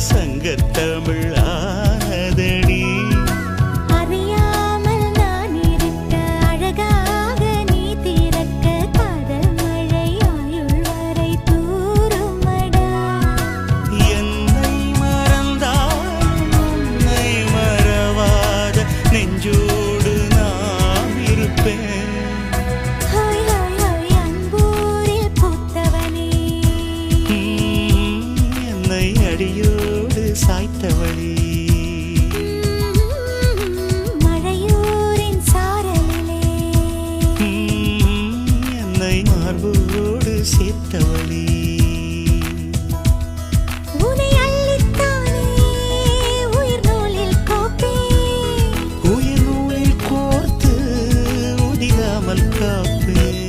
சங்கத்தமிழ் ஆனதடி. அறியாமல் நான் இருக்க அழகாக நீ திறக்க காதல் மழை ஆயுள் வரை தூருமடா. என்னை மறந்தாலும் உன்னை மறவாத நெஞ்சோடு நான் இருப்பேன். ஹோய் ஹோய் ஹோய் அன்பூரில் பூத்தவனே, என்னை அடியோடு சாய்த்தவளே, மழையூரின் சாரலிலே என்னை மார்போடு சேர்த்தவளே.